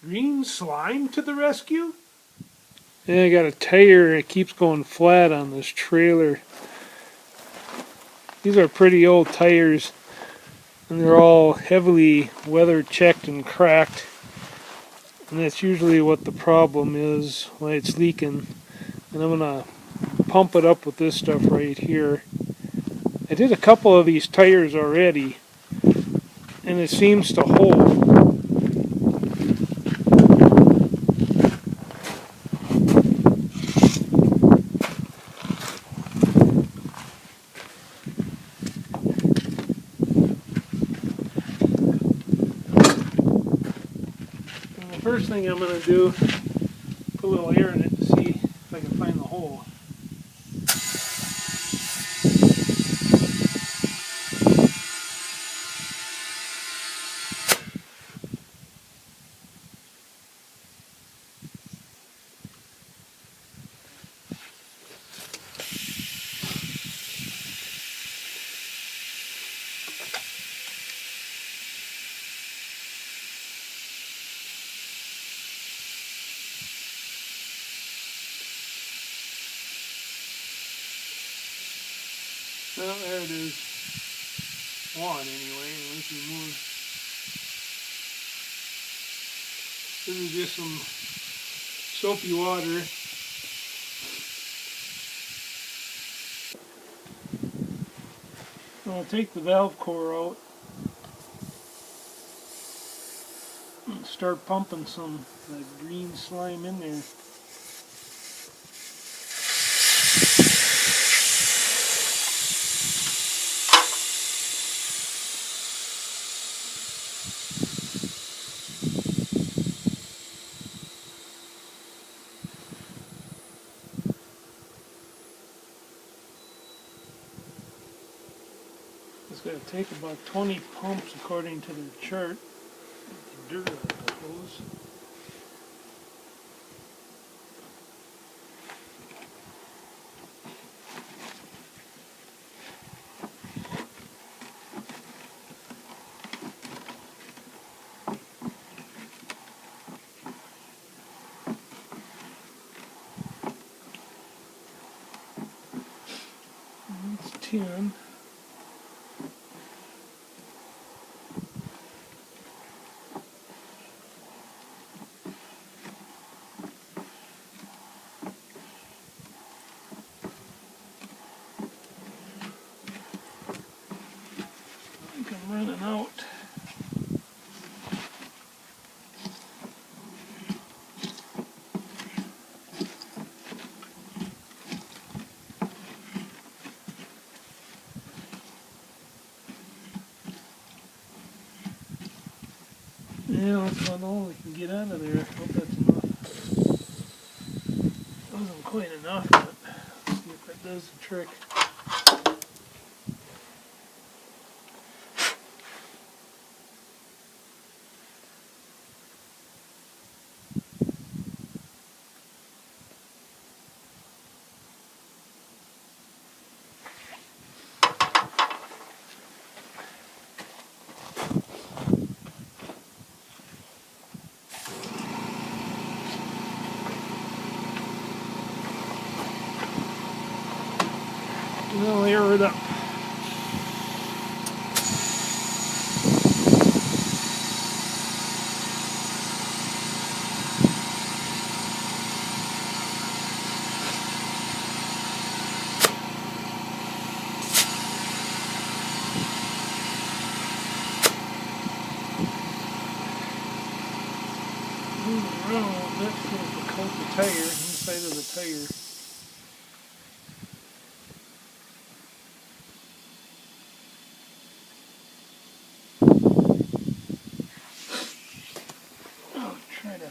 Green slime to the rescue? Yeah, I got a tire. It keeps going flat on this trailer. These are pretty old tires, and they're all heavily weather checked and cracked. And that's usually what the problem is, why it's leaking. And I'm gonna pump it up with this stuff right here. I did a couple of these tires already, and it seems to hold. And the first thing I'm gonna do, put a little air in it to see if I can find the hole. Well, there it is. One anyway, unless we move. This is just some soapy water. I'll take the valve core out and start pumping some of that green slime in there. It's going to take about 20 pumps according to their chart. The dirt out of the hose. That's 10. I think I'm running out. Yeah, that's about all we can get out of there. I hope that's enough. Wasn't quite enough, but let's see if that does the trick. We'll air it up. Move it around a little bit so it can coat the tire, inside of the tire. I'll try to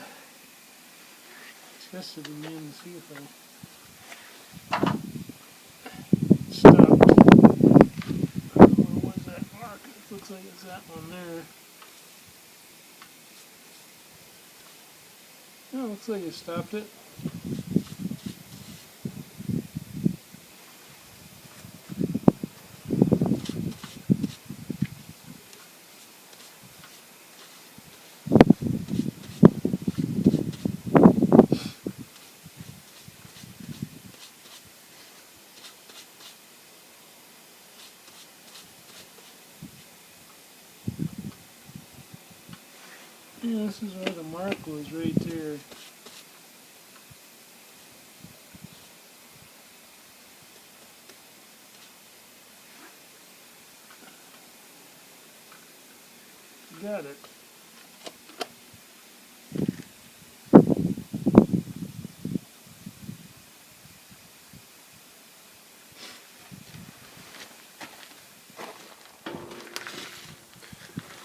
test it again and see if I stopped. Where was that mark? It looks like it's that one there. Oh, looks like it stopped it. Yeah, this is where the mark was, right there. Got it.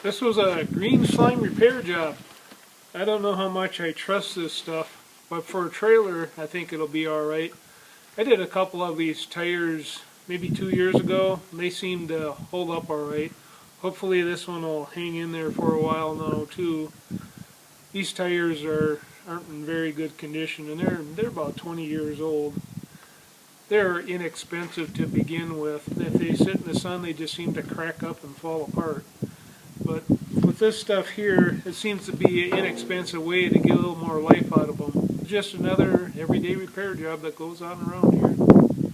This was a green slime repair job. I don't know how much I trust this stuff, but for a trailer, I think it'll be alright. I did a couple of these tires maybe 2 years ago, and they seem to hold up alright. Hopefully this one will hang in there for a while now too. These tires aren't in very good condition, and they're about 20 years old. They're inexpensive to begin with. If they sit in the sun, they just seem to crack up and fall apart. But with this stuff here, it seems to be an inexpensive way to get a little more life out of them. Just another everyday repair job that goes on around here.